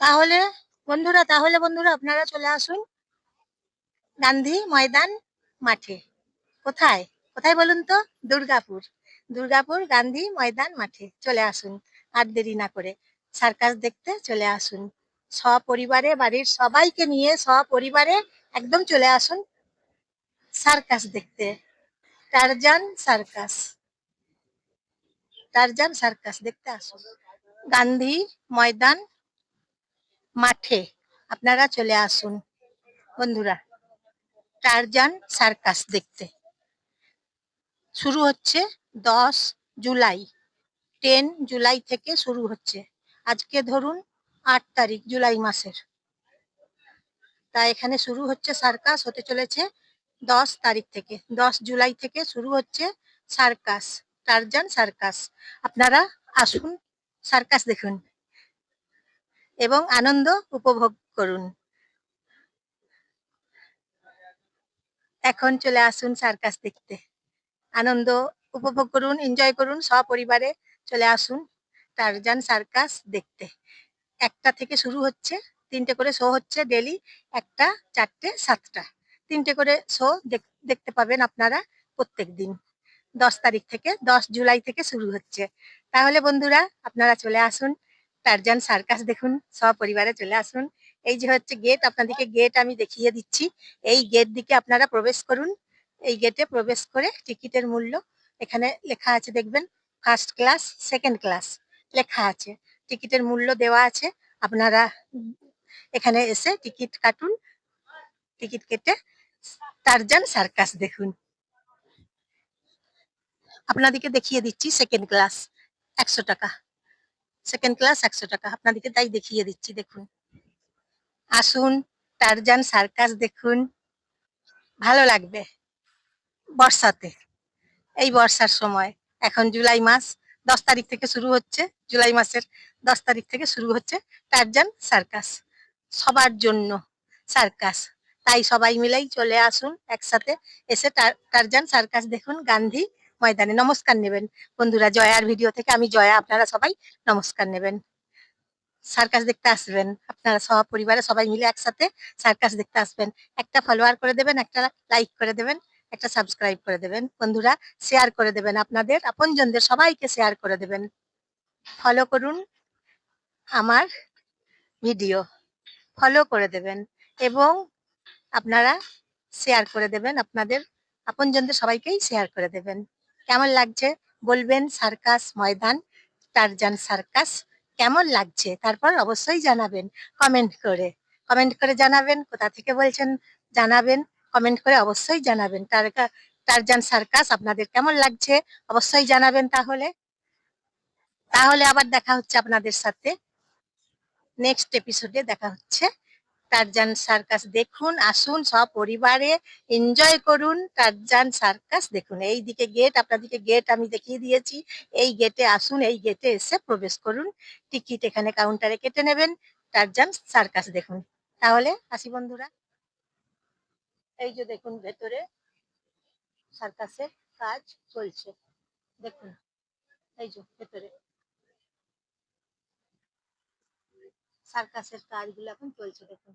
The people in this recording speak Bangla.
তাহলে বন্ধুরা আপনারা চলে আসুন গান্ধী ময়দান মাঠে। কোথায়? কোথায় বলুন তো? দুর্গাপুর। দুর্গাপুর গান্ধী ময়দান মাঠে চলে আসুন। আর দেরি না করে সার্কাস দেখতে চলে আসুন। সপরিবারে বাড়ির সবাইকে নিয়ে সপরিবারে একদম চলে আসুন সার্কাস দেখতে। Tarzan circus. টারজান সার্কাস দেখতে আসুন গান্ধী ময়দান মাঠে। আপনারা চলে আসুন বন্ধুরা টারজান সার্কাস দেখতে। শুরু হচ্ছে 10 জুলাই। 10 জুলাই থেকে শুরু হচ্ছে। আজকে ধরুন 8 তারিখ জুলাই মাসের। তাই এখানে শুরু হচ্ছে সার্কাস হতে চলেছে 10 তারিখ থেকে। 10 জুলাই থেকে শুরু হচ্ছে সার্কাস, টারজান সার্কাস। আপনারা আসুন সার্কাস দেখুন এবং আনন্দ উপভোগ করুন। এখন চলে আসুন সার্কাস দেখতে। আনন্দ উপভোগ করুন, এনজয় করুন, সপরিবারে চলে আসুন টারজান সার্কাস দেখতে। 1টা থেকে শুরু হচ্ছে, 3টে করে শো হচ্ছে ডেইলি। 1টা, 4টে, 7টা। 3টে করে শো দেখতে পাবেন আপনারা প্রত্যেকদিন। 10 তারিখ থেকে 10 জুলাই থেকে শুরু হচ্ছে। তাহলে বন্ধুরা আপনারা চলে আসুন টারজান সার্কাস দেখুন, সপরিবারে চলে আসুন। এই যে হচ্ছে গেট, আপনাদেরকে গেট আমি দেখিয়ে দিচ্ছি। এই গেট দিকে আপনারা প্রবেশ করুন। এই গেটে প্রবেশ করে টিকিটের মূল্য এখানে লেখা আছে দেখবেন, ফার্স্ট ক্লাস, সেকেন্ড ক্লাস লেখা আছে। টিকিটের মূল্য দেওয়া আছে। আপনারা এখানে এসে টিকিট কাটুন। টিকিট কেটে টারজান সার্কাস দেখুন। আপনাদেরকে দেখিয়ে দিচ্ছি সেকেন্ড ক্লাস 100 টাকা। সেকেন্ড ক্লাস 100 টাকা। আপনাদেরকে তাই দেখিয়ে দিচ্ছি দেখুন। আসুন টারজান সার্কাস দেখুন, ভালো লাগবে বর্ষাতে। এই বর্ষার সময় এখন জুলাই মাস 10 তারিখ থেকে শুরু হচ্ছে। জুলাই মাসের 10 তারিখ থেকে শুরু হচ্ছে টারজান সার্কাস। সবার জন্য সার্কাস। তাই সবাই মিলেই চলে আসুন একসাথে, এসে টারজান সার্কাস দেখুন গান্ধী ময়দানে। নমস্কার নেবেন বন্ধুরা, জয়ার ভিডিও থেকে আমি জয়া, আপনারা সবাই নমস্কার নেবেন। সার্কাস দেখতে আসবেন আপনারা সপরিবারে সবাই মিলে একসাথে সার্কাস দেখতে আসবেন। একটা ফলোয়ার করে দেবেন, একটা লাইক করে দেবেন, একটা সাবস্ক্রাইব করে দেবেন বন্ধুরা। শেয়ার করে দেবেন, আপনাদের আপনজনদের সবাইকে শেয়ার করে দেবেন। ফলো করুন আমার ভিডিও, ফলো করে দেবেন এবং আপনারা শেয়ার করে দেবেন, আপনাদের আপনজনদের সবাইকেই শেয়ার করে দেবেন। কেমন লাগছে বলবেন সার্কাস ময়দান, টারজান সার্কাস কেমন লাগছে? তারপর অবশ্যই জানাবেন কমেন্ট করে। কমেন্ট করে জানাবেন কোথা থেকে বলছেন, জানাবেন কমেন্ট করে, অবশ্যই জানাবেন টারজান সার্কাস আপনাদের কেমন লাগছে অবশ্যই জানাবেন। তাহলে তাহলে আবার দেখা হচ্ছে আপনাদের সাথে নেক্সট এপিসোডে। দেখা হচ্ছে। টারজান সার্কাস দেখুন, আসুন সপরিবারে এনজয় করুন টারজান সার্কাস দেখুন। এইদিকে গেট, আপনাদেরকে গেট আমি দেখিয়ে দিয়েছি। এই গেটে আসুন, এই গেটে এসে প্রবেশ করুন। টিকিট এখানে কাউন্টারে কেটে নেবেন, টারজান সার্কাস দেখুন। তাহলে আসি বন্ধুরা। এই যে দেখুন ভেতরে সার্কাসের কাজ চলছে দেখুন। এই যে ভেতরে সার্কাসের কাজগুলো এখন চলছে দেখুন।